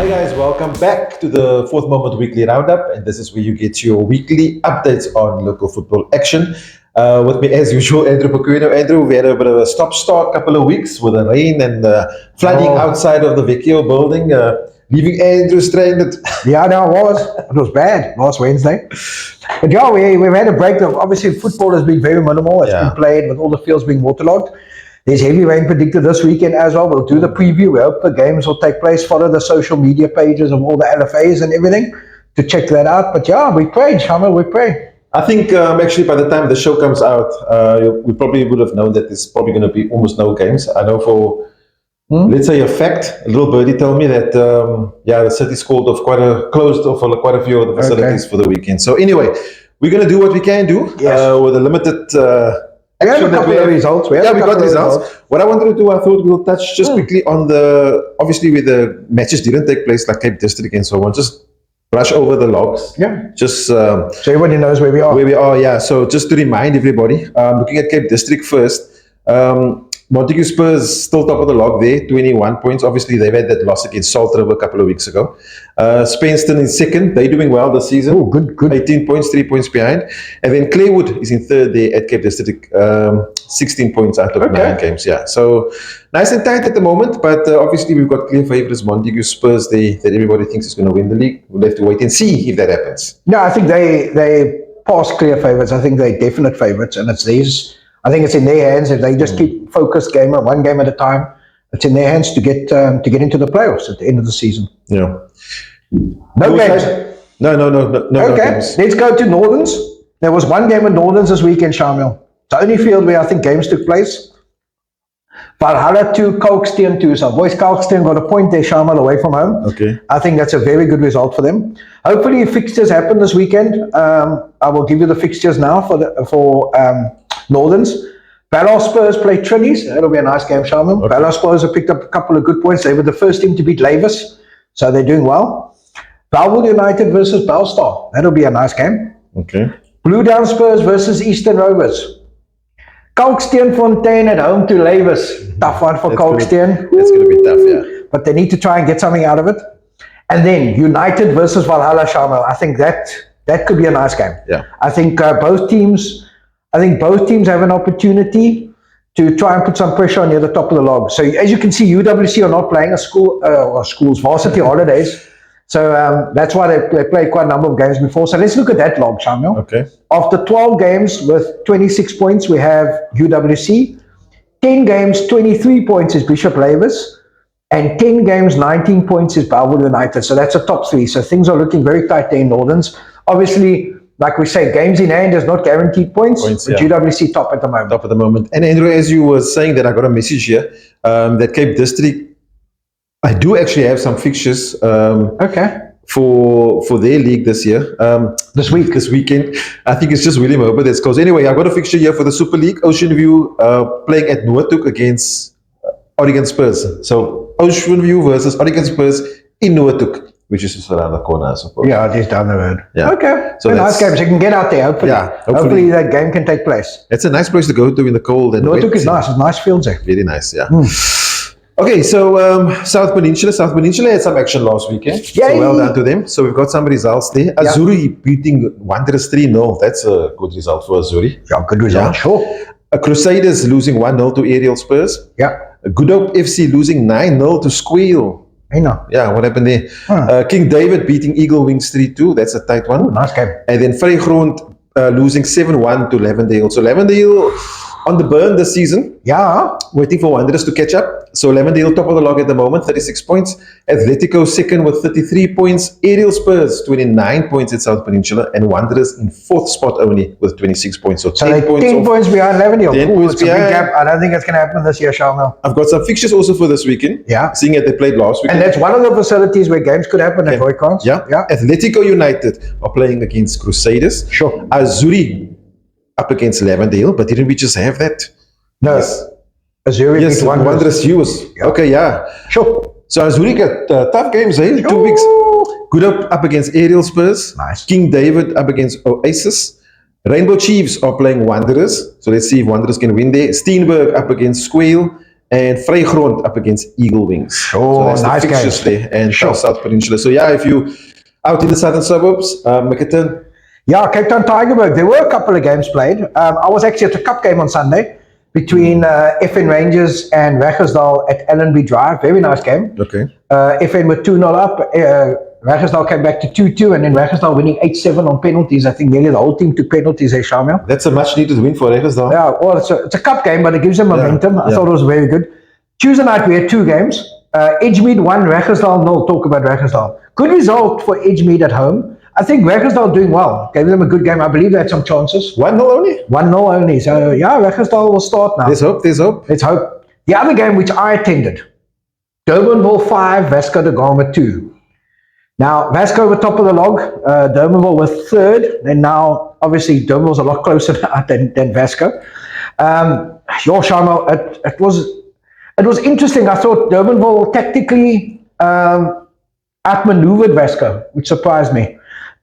Hey guys, welcome back to the Fourth Moment Weekly Roundup, and this is where you get your weekly updates on local football action. With me, as usual, Andrew Pequeno. Andrew, we had a bit of a stop-start couple of weeks with the rain and flooding outside of the Pequeno building, leaving Andrew stranded. Yeah, no, it was bad last Wednesday. But yeah, we've had a break. Obviously, football has been very minimal. It's been played with all the fields being waterlogged. There's heavy rain predicted this weekend as well. We'll do the preview. We hope the games will take place. Follow the social media pages of all the LFAs and everything to check that out. But yeah, we prayed, Shamiel, we prayed. I think actually by the time the show comes out, we probably would have known that there's probably going to be almost no games. I know for, let's say a fact, a little birdie told me that, the city's closed off quite a few of the facilities for the weekend. So anyway, we're going to do what we can do with a limited... we have a couple of results. We got results. What I wanted to do, I thought we'll touch just quickly on obviously where the matches didn't take place, like Cape District and so on, just brush over the logs. Yeah. Just so everybody knows where we are. Yeah. So just to remind everybody, looking at Cape District first, Montague Spurs still top of the log there, 21 points. Obviously, they've had that loss against Salt River a couple of weeks ago. Spenston in second. They're doing well this season. Oh, good. 18 points, 3 points behind. And then Claywood is in third there at Cape District, 16 points out of 9 games. Yeah, so nice and tight at the moment. But obviously, we've got clear favourites, Montague Spurs, that everybody thinks is going to win the league. We'll have to wait and see if that happens. No, I think they pass clear favourites. I think they're definite favourites, and it's theirs. I think it's in their hands if they just keep focused one game at a time. It's in their hands to get into the playoffs at the end of the season. Yeah. No games. No Okay, games. let's go to Northerns. There was one game in Northerns this weekend, Shamiel. It's the only field where I think games took place. Valhalla 2, Kalkstein 2. So boys, Kalkstein got a point there, Shamiel, away from home. Okay. I think that's a very good result for them. Hopefully fixtures happen this weekend. I will give you the fixtures now for Northerns. Ballard Spurs play Trinis. That'll be a nice game, Shamiel. Okay. Ballard Spurs have picked up a couple of good points. They were the first team to beat Lavis, so they're doing well. Bellwood United versus Bellstar. That'll be a nice game. Okay. Blue Down Spurs versus Eastern Rovers. Kalkstein Fontaine at home to Lavis. Tough one for Kalkstein. That's going to be tough, yeah. But they need to try and get something out of it. And then United versus Valhalla, Shamiel. I think that could be a nice game. Yeah. I think both teams have an opportunity to try and put some pressure on near the top of the log. So as you can see, UWC are not playing school's varsity holidays. So that's why they played quite a number of games before. So let's look at that log, Shamiel. Okay. After 12 games with 26 points, we have UWC. 10 games, 23 points is Bishop Lavis. And 10 games, 19 points is Bellwood United. So that's a top 3. So things are looking very tight there in Northerns. Obviously, like we say, games in hand is not guaranteed points but UWC top at the moment. Top at the moment. And Andrew, as you were saying that, I got a message here that Cape District, I do actually have some fixtures for their league this year. This weekend. I think it's just William Herbert that's close. Anyway, I got a fixture here for the Super League. Ocean View playing at Noordhoek against Oregon Spurs. So Ocean View versus Oregon Spurs in Noordhoek, which is just around the corner, I suppose. Yeah, just down the road. Yeah. Okay. So nice game. So you can get out there, hopefully. Yeah, hopefully that game can take place. It's a nice place to go to in the cold. And Noordhoek is nice. It's nice fields there. Very nice, yeah. Okay, so South Peninsula had some action last weekend. Yay! So well done to them. So we've got some results there. Azuri beating Wanderers 3-0. That's a good result for Azuri. Yeah, good result, sure. Crusaders losing 1-0 to Aerial Spurs. Yeah. Good Hope FC losing 9-0 to Squeal. I know. Yeah, what happened there? King David beating Eagle Wings 3-2. That's a tight one. Ooh, nice game. And then Vrygrond losing 7-1 to Lavendale. So Lavendale on the burn this season. Yeah. Waiting for Wanderers to catch up. So Lavendale top of the log at the moment, 36 points. Atletico second with 33 points. Aerial Spurs 29 points at South Peninsula. And Wanderers in 4th spot only with 26 points. So 10 points. 10 points behind Lavendale. 10 points it's behind. A big gap. I don't think it's going to happen this year, Shamiel. I've got some fixtures also for this weekend. Yeah. Seeing that they played last weekend. And that's one of the facilities where games could happen at Roycons. Yeah. Atletico United are playing against Crusaders. Sure. Azuri up against Lavendale. But didn't we just have that? No. Yes. Azuri yes, Wanderers Hughes. Yeah. Okay, yeah. Sure. So Azuri got tough games, eh? Sure. 2 weeks. Good up against Aerial Spurs. Nice. King David up against Oasis. Rainbow Chiefs are playing Wanderers. So let's see if Wanderers can win there. Steenberg up against Squeal. and Vrygrond up against Eagle Wings. Oh, that's nice the fixtures game. there, and Sure. South Peninsula. So yeah, if you out in the southern suburbs, Mickelton. Yeah, Cape Town Tigerberg. There were a couple of games played. I was actually at a cup game on Sunday between FN Rangers and Raggersdal at Allenby Drive. Very nice game. Okay. FN were 2-0 up. Raggersdal came back to 2-2, and then Raggersdal winning 8-7 on penalties. I think nearly the whole team took penalties, Shamiel. That's a much needed win for Raggersdal. Yeah, well, it's a cup game, but it gives them momentum. I yeah. thought it was very good. Tuesday night, we had two games. Edgemead 1, Raggersdal 0. Talk about Raggersdal. Good result for Edgemead at home. I think Raggersdal doing well. Gave them a good game. I believe they had some chances. 1-0 only? 1-0 only. So, yeah, Raggersdal will start now. There's hope, there's hope. Let's hope. The other game which I attended, Durbanville 5, Vasco da Gama 2. Now, Vasco were top of the log. Durbanville were third. And now, obviously, Durbanville's a lot closer now than Vasco. Your Shamiel, it was interesting. I thought Durbanville tactically outmaneuvered Vasco, which surprised me.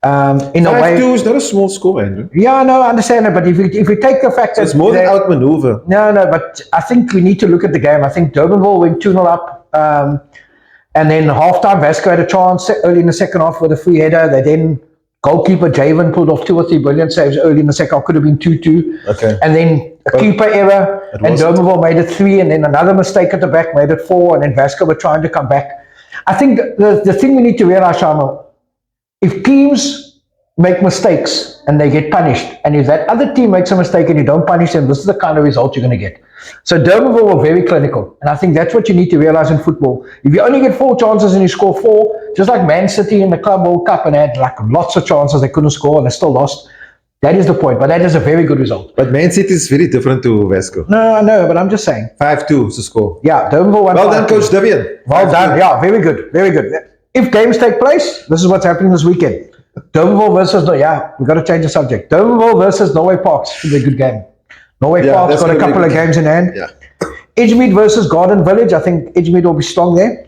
In a way, 5-2 is not a small score, Andrew. Yeah, no, I understand it. But if we take the fact that it's more than outmaneuver. No, but I think we need to look at the game. I think Durbanville went 2-0 up, and then halftime Vasco had a chance early in the second half with a free header. They then goalkeeper Javen pulled off 2 or 3 brilliant saves early in the second half. Could have been 2-2. Okay. And then a keeper error, and Durbanville made it 3, and then another mistake at the back made it 4, and then Vasco were trying to come back. I think the thing we need to realize, Shamiel, if teams make mistakes and they get punished, and if that other team makes a mistake and you don't punish them, this is the kind of result you're going to get. So Durbanville were very clinical, and I think that's what you need to realize in football. If you only get 4 chances and you score 4, just like Man City in the Club World Cup, and they had like lots of chances, they couldn't score and they still lost. That is the point, but that is a very good result. But Man City is very different to Vasco. No, I know, but I'm just saying. 5-2 is the score. Yeah, Durbanville won. Well done, Coach Davian. Well done. Yeah, very good, very good. If games take place, this is what's happening this weekend. Durbanville versus, we've got to change the subject. Durbanville versus Norway Parks should be a good game. Norway Parks got a couple of games in hand. Yeah. Edgemead versus Garden Village. I think Edgemead will be strong there.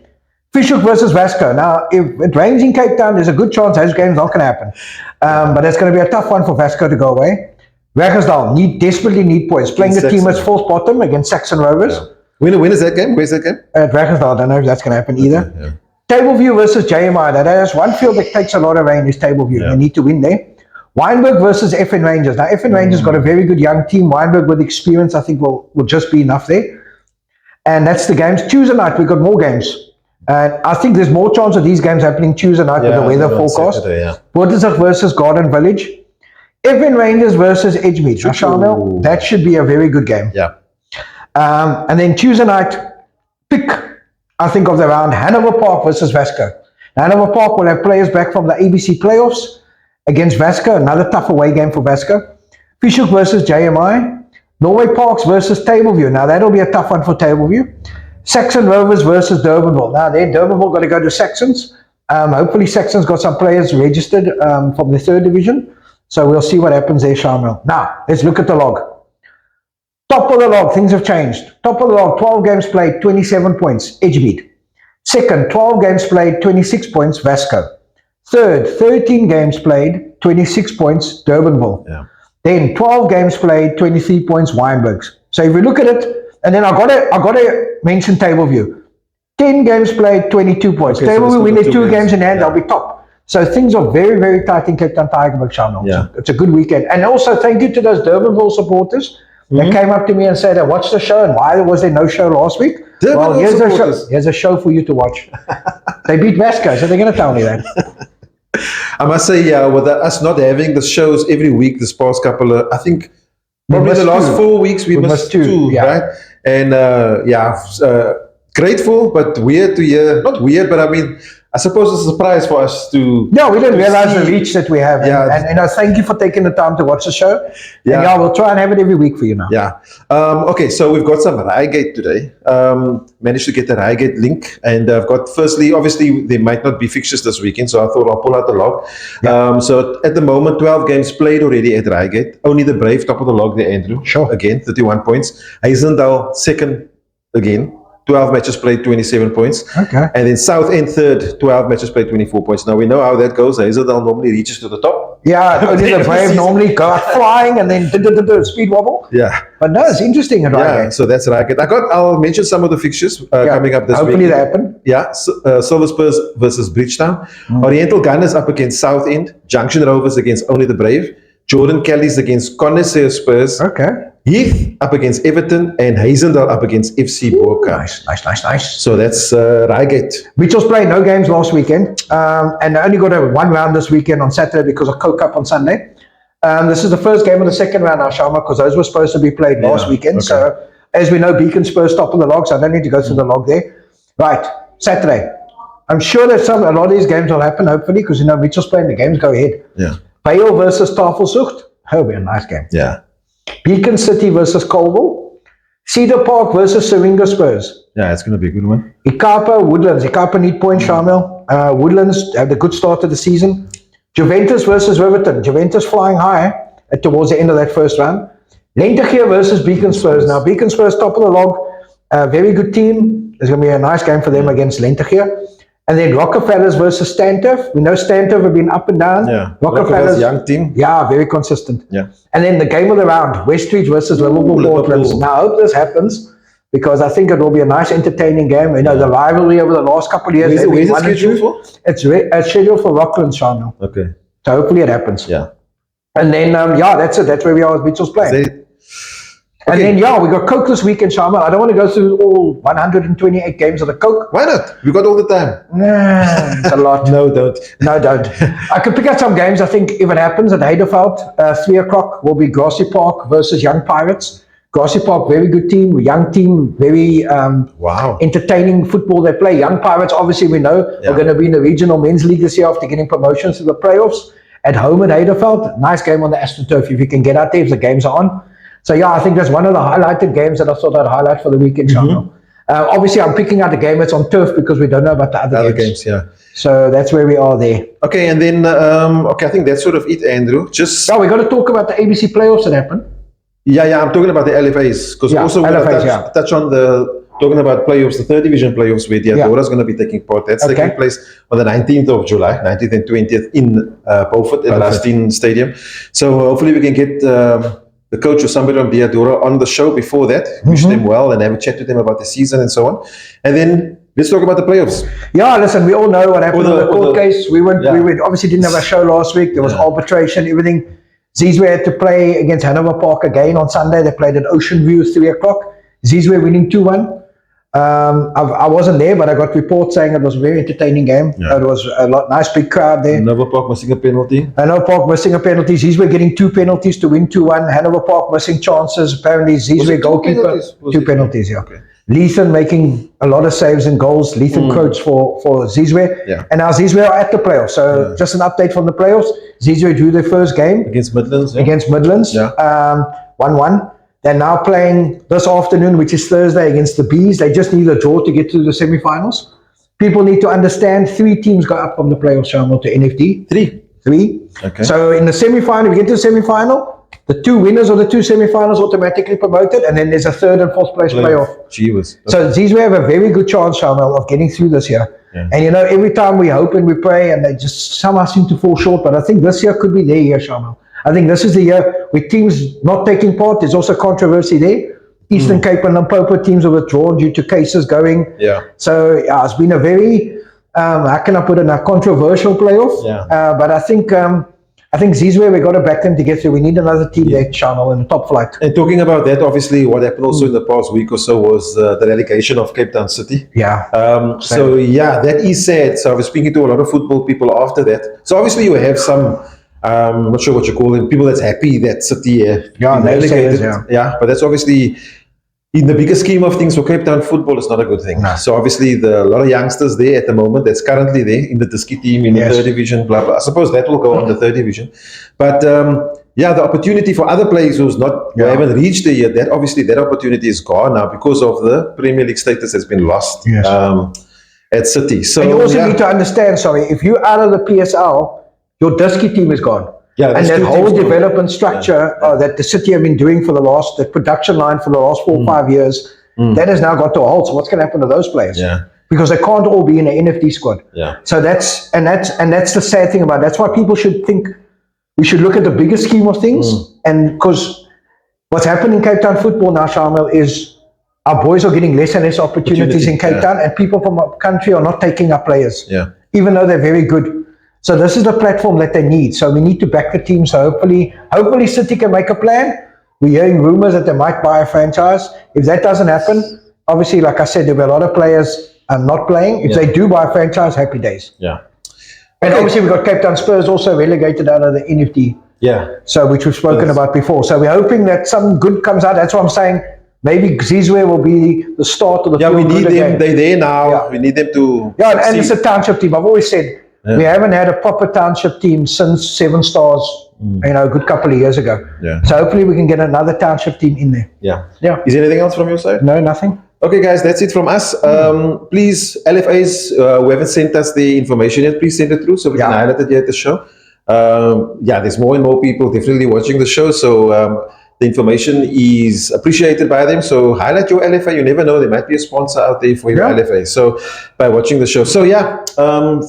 Fishhook versus Vasco. Now, if it rains in Cape Town, there's a good chance those games not going to happen. But it's going to be a tough one for Vasco to go away. Raggersdal desperately need points. Playing the team as fourth bottom against Saxon Rovers. Yeah. When is that game? Where's that game? At Raggersdal. I don't know if that's going to happen either. Yeah. Tableview versus JMI. That is one field that takes a lot of rain is Tableview. Yeah. They need to win there. Wynberg versus FN Rangers. Now, FN Rangers got a very good young team. Wynberg with experience, I think, will just be enough there. And that's the games. Tuesday night, we've got more games. And I think there's more chance of these games happening Tuesday night with the weather forecast. Portishead versus Garden Village. FN Rangers versus Edgemead. Now, Shamiel, that should be a very good game. Yeah. And then Tuesday night, pick, I think, of the round, Hanover Park versus Vasco. Hanover Park will have players back from the ABC playoffs against Vasco, another tough away game for Vasco. Fishhook versus JMI. Norway Parks versus Tableview. Now, that'll be a tough one for Tableview. Saxon Rovers versus Durbanville. Now, Durbanville got to go to Saxons. Hopefully, Saxons got some players registered from the 3rd division. So we'll see what happens there, Shamiel. Now, let's look at the log. Top of the log, things have changed. Top of the log, 12 games played, 27 points, Edgemead. Second, 12 games played, 26 points, Vasco. Third, 13 games played, 26 points, Durbanville. Yeah. Then 12 games played, 23 points, Wynberg. So if we look at it, and then I got to mention Tableview. 10 games played, 22 points. Okay, Tableview win their 2 games in hand, they'll be top. So things are very, very tight in Cape Town Tigerberg, Shamiel. Yeah. So it's a good weekend. And also thank you to those Durbanville supporters. They came up to me and said, I watched the show, and why was there no show last week? Well, here's a show for you to watch. They beat Vasco, so they're going to tell me that. I must say, with us not having the shows every week this past couple of, I think, probably the last 4 weeks, we missed 2, right? And grateful, but weird to hear, not weird, but I mean, I suppose it's a surprise for us to... Yeah, we didn't realize the reach that we have. And thank you for taking the time to watch the show. Yeah. And we'll try and have it every week for you now. Yeah. Okay, so we've got some Reigate today. Managed to get the Reigate link. And I've got, firstly, obviously, there might not be fixtures this weekend, so I thought I'll pull out the log. Yeah. So at the moment, 12 games played already at Reigate. Only the Brave top of the log there, Andrew. Sure. Again, 31 points. Heisendal second again. 12 matches played, 27 points. Okay. And then Southend third, 12 matches played, 24 points. Now we know how that goes. Hazeldale normally reaches to the top. Yeah, only the Brave normally go out flying and then speed wobble. Yeah. But no, it's interesting at Reigate. Yeah, so that's Reigate. I'll mention some of the fixtures coming up this week. Hopefully they happen. Yeah, Silver Spurs versus Bridgetown. Oriental Gunners up against Southend. Junction Rovers against Only the Brave. Jordan Kelly's against Connoisseur Spurs. Okay. Heath up against Everton, and Hazendale up against FC Boca. Nice. So that's Reigate. Mitchell's played no games last weekend, and they only got a one round this weekend on Saturday because of Coke Cup on Sunday. This is the first game of the second round now, Sharma, because those were supposed to be played last weekend. Okay. So, as we know, Beacon Spurs top of the log, so I don't need to go through the log there. Right, Saturday. I'm sure that a lot of these games will happen, hopefully, because Mitchell's playing the games, go ahead. Yeah. Vale versus Tafelsucht. That'll be a nice game. Yeah. Beacon City versus Colville. Cedar Park versus Syringa Spurs. Yeah, it's going to be a good one. Ikapa Woodlands. Ikapa need points, Shamiel. Woodlands had a good start to the season. Juventus versus Riverton. Juventus flying high towards the end of that first round. Lentegeur versus Beacon Spurs. Now, Beacon Spurs top of the log. Very good team. There's going to be a nice game for them against Lentegeur. And then Rockefellers versus Stanturf. We know Stanturf have been up and down. Yeah. Rockefellers, young team. Yeah, very consistent. Yeah. And then the game of the round, Westridge versus Liverpool Portland. Now, I hope this happens because I think it will be a nice, entertaining game. The rivalry over the last couple of years. Where's it scheduled for? It's scheduled for Rocklands, Shamiel. Okay. So hopefully it happens. Yeah. And then, that's it. That's where we are with Mitchell's playing. And then, we got Coke this weekend, Shamiel. I don't want to go through all 128 games of the Coke. Why not? We got all the time. Nah, it's a lot. No, don't. No, don't. I could pick out some games, I think, if it happens at Heideveld. 3 o'clock will be Grassy Park versus Young Pirates. Grassy Park, very good team, young team, very entertaining football they play. Young Pirates, obviously, we know, are going to be in the regional men's league this year after getting promotions to the playoffs. At home at Heideveld, nice game on the AstroTurf if you can get out there if the games are on. So, I think that's one of the highlighted games that I thought I'd highlight for the weekend, obviously, I'm picking out the game that's on turf because we don't know about the other games. Yeah. So, that's where we are there. Okay, and then, I think that's sort of it, Andrew. we got to talk about the ABC playoffs that happened. Yeah, I'm talking about the LFAs. Because also we're going to touch on talking about playoffs, the third division playoffs where Diadora's going to be taking part. That's taking place on the 19th of July, 19th and 20th in Beaufort, in Lastin Stadium. So hopefully we can get the coach or somebody from Diadora on the show before that, wish them well and have a chat with them about the season and so on. And then let's talk about the playoffs. Yeah, listen, we all know what happened in the court case. We obviously didn't have a show last week. There was arbitration, everything. Zizwe had to play against Hanover Park again on Sunday. They played at Ocean View 3 o'clock. Zizwe winning 2-1. I wasn't there, but I got reports saying it was a very entertaining game. It was a nice big crowd there. Hanover Park missing a penalty. Hanover Park missing a penalty. Zizwe getting 2 penalties to win 2-1. Hanover Park missing chances. Apparently Zizwe goalkeeper. 2 penalties, Okay. Leithen making a lot of saves and goals. Leithen coach for Zizwe. Yeah. And now Zizwe are at the playoffs. So just an update from the playoffs. Zizwe drew their first game. Against Midlands. Yeah. 1-1. They're now playing this afternoon, which is Thursday, against the Bees. They just need a draw to get to the semi-finals. People need to understand 3 teams got up from the playoffs, Shamiel, to NFD. 3. Okay. So in the semi-final, if you get to the semi-final, the 2 winners of the 2 semi-finals automatically promoted, and then there's a 3rd and 4th place playoff. So Zizwe have a very good chance, Shamiel, of getting through this year. Yeah. And every time we hope and we pray, and they just somehow seem to fall short. But I think this year could be their year, Shamiel. I think this is the year with teams not taking part. There's also controversy there. Eastern Cape and Limpopo teams are withdrawn due to cases going. Yeah. So it's been a very, how can I put it, a controversial playoff. Yeah. But I think Zizwe, we got to back them to get through. We need another team there, Shamiel, in the top flight. And talking about that, obviously, what happened also in the past week or so was the relegation of Cape Town City. Yeah. That is sad. So I was speaking to a lot of football people after that. So obviously you have some, I'm not sure what you call them, people that's happy that City relegated. But that's obviously, in the bigger scheme of things, for Cape Town football, it's not a good thing. No. So obviously, a lot of youngsters there at the moment that's currently there in the Diski team, in the 3rd division, blah, blah. I suppose that will go on the 3rd division. But the opportunity for other players who haven't reached there yet, that opportunity is gone now because of the Premier League status has been lost at City. So, and you also need to understand, if you're out of the PSL, your Diski team is gone. Yeah, and that whole development structure that the City have been doing for the production line for the last 4 or 5 years That has now got to a halt. So what's going to happen to those players? Yeah. Because they can't all be in an NFT squad. Yeah. So that's the sad thing about it. That's why people should think we should look at the bigger scheme of things. And because what's happening in Cape Town football now, Shamiel, is our boys are getting less and less opportunities in Cape Town, and people from our country are not taking up players, even though they're very good. So this is the platform that they need. So we need to back the team. So hopefully City can make a plan. We're hearing rumors that they might buy a franchise. If that doesn't happen, obviously, like I said, there'll be a lot of players not playing. If they do buy a franchise, happy days. Yeah. And obviously we've got Cape Town Spurs also relegated out of the NFT. Yeah. So which we've spoken about before. So we're hoping that some good comes out. That's what I'm saying. Maybe Zizwe will be the start of the we need them. again. They're there now. We need them to. Yeah, and it's a township team. I've always said we haven't had a proper township team since 7 Stars, a good couple of years ago. Yeah. So hopefully we can get another township team in there. Yeah. Yeah. Is there anything else from your side? No, nothing. Okay, guys, that's it from us. Please, LFAs who haven't sent us the information yet, please send it through so we can highlight it here at the show. There's more and more people definitely watching the show, so the information is appreciated by them. So highlight your LFA. You never know, there might be a sponsor out there for your LFA. So by watching the show. So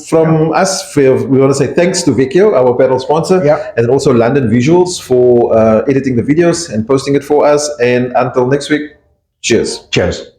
from us, we want to say thanks to Pequeno, our pedal sponsor, and also London Visuals for editing the videos and posting it for us. And until next week, cheers. Cheers.